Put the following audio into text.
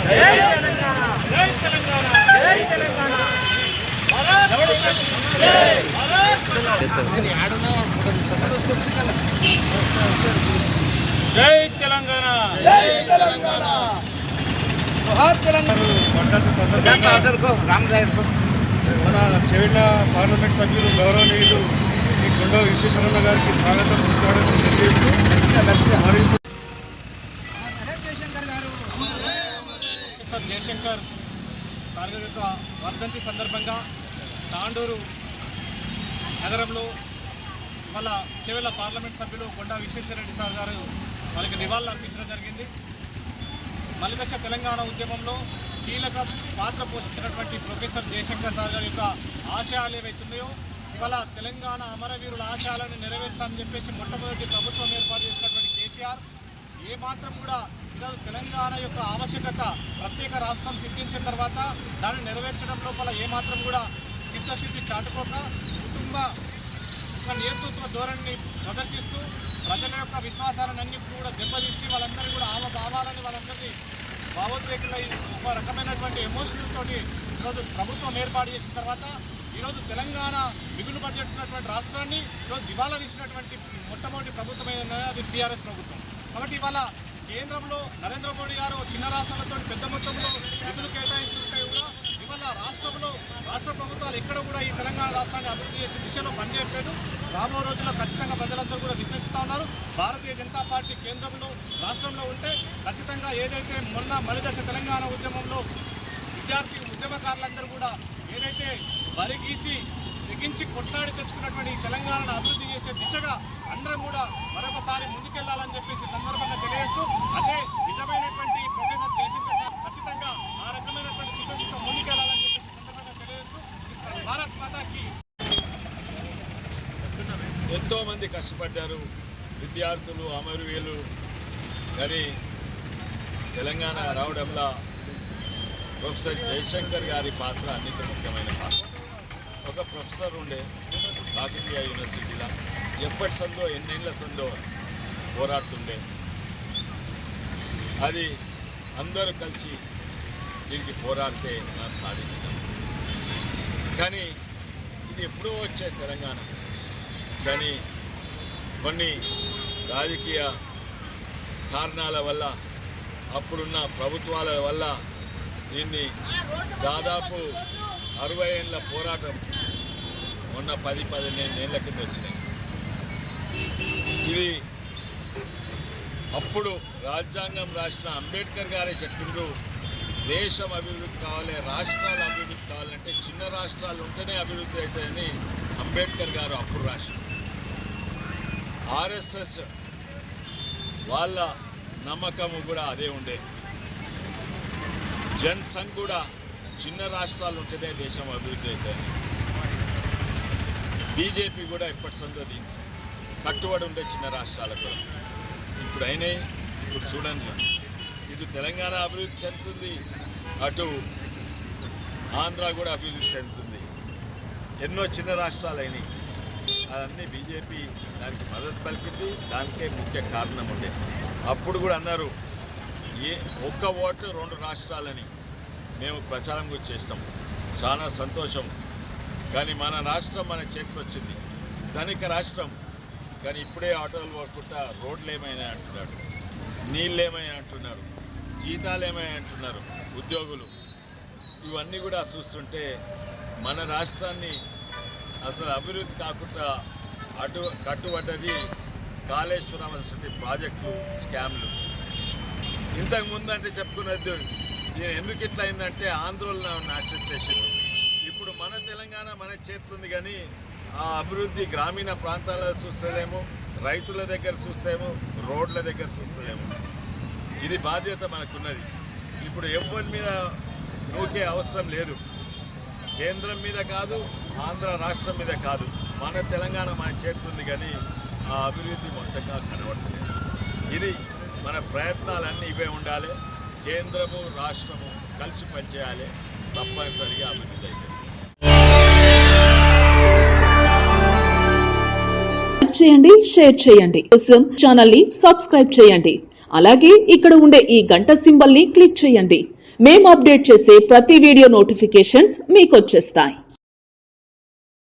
జై తెలంగాణ, జై తెలంగాణ, జోహార్ తెలంగాణ. మన చెవిళ్ళ పార్లమెంట్ సభ్యులు గౌరవనీయులు శ్రీ కొండవ విశ్వేశ్వరన్న గారికి స్వాగతం తెలియజేస్తూ జయశంకర్ సార్ యొక్క వర్ధంతి సందర్భంగా తాండూరు నగరంలో వాళ్ళ చెవిళ్ళ పార్లమెంట్ సభ్యులు కొండా విశ్వేశ్వరరెడ్డి సార్ గారు వాళ్ళకి నివాళులు అర్పించడం జరిగింది. మలిదశ తెలంగాణ ఉద్యమంలో కీలక పాత్ర పోషించినటువంటి ప్రొఫెసర్ జయశంకర్ సార్ గారి యొక్క ఆశయాలు ఏవైతున్నాయో ఇవాళ తెలంగాణ అమరవీరుల ఆశయాలను నెరవేర్స్తానని చెప్పేసి మొట్టమొదటి ప్రభుత్వం ఏర్పాటు చేసినటువంటి కేసీఆర్ ఏమాత్రం కూడా ఈరోజు తెలంగాణ యొక్క ఆవశ్యకత ప్రత్యేక రాష్ట్రం సిద్ధించిన తర్వాత దాన్ని నెరవేర్చడం లోపల ఏమాత్రం కూడా చిత్తశుద్ధి చాటుకోక కుటుంబ నేతృత్వ ధోరణిని ప్రదర్శిస్తూ ప్రజల యొక్క విశ్వాసాలన్నీ కూడా దెబ్బతీసి వాళ్ళందరినీ కూడా భావాలని వాళ్ళందరినీ భావోద్వేగులై ఒక రకమైనటువంటి ఎమోషనల్ తోటి ఈరోజు ప్రభుత్వం ఏర్పాటు చేసిన తర్వాత ఈరోజు తెలంగాణ మిగులు బడ్జెట్ ఉన్నటువంటి రాష్ట్రాన్ని ఈరోజు దివాలా తీసినటువంటి మొట్టమొదటి ప్రభుత్వం ఏదైనా అది టీఆర్ఎస్ ప్రభుత్వం. కాబట్టి ఇవాళ కేంద్రంలో నరేంద్ర మోడీ గారు చిన్న రాష్ట్రాలతో పెద్ద మొత్తంలో నిధులు కేటాయిస్తుంటే కూడా ఇవాళ రాష్ట్ర ప్రభుత్వాలు ఎక్కడ కూడా ఈ తెలంగాణ రాష్ట్రాన్ని అభివృద్ధి చేసే దిశలో పనిచేయట్లేదు. రాబో రోజుల్లో ఖచ్చితంగా ప్రజలందరూ కూడా విశ్వసిస్తూ ఉన్నారు. భారతీయ జనతా పార్టీ కేంద్రంలో రాష్ట్రంలో ఉంటే ఖచ్చితంగా ఏదైతే మొన్న మలిదశ తెలంగాణ ఉద్యమంలో ఉద్యమకారులందరూ కూడా ఏదైతే వరిగీసి తెగించి కొట్లాడి తెచ్చుకున్నటువంటి తెలంగాణను అభివృద్ధి చేసే దిశగా అందరం కూడా మరొకసారి ముందుకెళ్లాలని చెప్పేసి సందర్భంగా తెలియజేస్తూ అదే నిజమైనటువంటి ప్రొఫెసర్ జయశంకర్ సార్ ఖచ్చితంగా ఆ రకమైనటువంటి చిత్తశుద్ధితో ముందుకెళ్లాలని చెప్పేసి సందర్భంగా తెలియజేస్తూ భారత్ మాతాకి. ఎంతోమంది కష్టపడ్డారు విద్యార్థులు అమరవీరులు, కానీ తెలంగాణ రావడంలో ప్రొఫెసర్ జయశంకర్ గారి పాత్ర అన్నింటి ముఖ్యమైన పాత్ర. ఒక ప్రొఫెసర్ ఉండే కాకతీయ యూనివర్సిటీలో ఎప్పటి సందో ఎన్నేళ్ల సందో పోరాడుతుండే, అది అందరూ కలిసి దీనికి పోరాడితే మనం సాధించాం. కానీ ఇది ఎప్పుడో వచ్చే తెలంగాణ, కానీ కొన్ని రాజకీయ కారణాల వల్ల అప్పుడున్న ప్రభుత్వాల వల్ల దీన్ని దాదాపు 60 ఏళ్ళ పోరాటం మొన్న 10-15 ఏళ్ళ కింద వచ్చినాయి. ఇది అప్పుడు రాజ్యాంగం రాసిన అంబేద్కర్ గారే చెప్పిండ్రు, దేశం అభివృద్ధి కావాలి, రాష్ట్రాలు అభివృద్ధి కావాలంటే చిన్న రాష్ట్రాలు ఉంటేనే అభివృద్ధి అవుతాయని అంబేద్కర్ గారు అప్పుడు రాశారు. ఆర్ఎస్ఎస్ వాళ్ళ నమ్మకము కూడా అదే ఉండే. జనసంఘ్ కూడా చిన్న రాష్ట్రాలు ఉంటేనే దేశం అభివృద్ధి అవుతాయి. బీజేపీ కూడా ఇప్పటి సంగతి కట్టుబడి ఉండే చిన్న రాష్ట్రాలకు. ఇప్పుడు అయినాయి. ఇప్పుడు చూడండి, ఇటు తెలంగాణ అభివృద్ధి చెందుతుంది, అటు ఆంధ్ర కూడా అభివృద్ధి చెందుతుంది. ఎన్నో చిన్న రాష్ట్రాలు అయినాయి. అన్నీ బీజేపీ దానికి మద్దతు పలికింది. దానికే ముఖ్య కారణం ఉండే. అప్పుడు కూడా అన్నారు ఒక్క ఓటు 2 రాష్ట్రాలని మేము ప్రచారం కూడా చేస్తాం. చాలా సంతోషం. కానీ మన రాష్ట్రం మన చేతికి వచ్చింది, ధనిక రాష్ట్రం. కానీ ఇప్పుడే ఆటోలు పోసుకుంటా రోడ్లు ఏమైనా అంటున్నాడు, నీళ్ళు ఏమైనా అంటున్నారు, జీతాలు ఏమైనా అంటున్నారు ఉద్యోగులు. ఇవన్నీ కూడా చూస్తుంటే మన రాష్ట్రాన్ని అసలు అభివృద్ధి కాకుండా కట్టుబడ్డది కాళేశ్వరం ప్రాజెక్టులు, స్కామ్లు. ఇంతకుముందు అంటే చెప్పుకున్నది ఎందుకు ఇట్లా అయిందంటే ఆంధ్రలో నాశనం చేసింది. ఇప్పుడు మన తెలంగాణ మన చేతులు ఉంది, కానీ ఆ అభివృద్ధి గ్రామీణ ప్రాంతాలలో చూస్తలేము, రైతుల దగ్గర చూస్తేమో, రోడ్ల దగ్గర చూస్తలేము. ఇది బాధ్యత మనకున్నది. ఇప్పుడు ఎవరి మీద నూకే అవసరం లేదు. కేంద్రం మీద కాదు, ఆంధ్ర రాష్ట్రం మీద కాదు, మన తెలంగాణ మన చేతులు ఉంది, కానీ ఆ అభివృద్ధి మొత్తంగా కనబడుతుంది. ఇది మన ప్రయత్నాలన్నీ ఇవే ఉండాలి. కేంద్రము రాష్ట్రము కలిసి పనిచేయాలి. తప్పనిసరిగా అభివృద్ధి అవుతుంది. చేయండి, షేర్ చేయండి. కోసం ఛానల్ ని సబ్స్క్రైబ్ చేయండి. అలాగే ఇక్కడ ఉండే ఈ గంట సింబల్ ని క్లిక్ చేయండి. మేము అప్డేట్ చేసే ప్రతి వీడియో నోటిఫికేషన్స్ మీకు వచ్చేస్తాయి.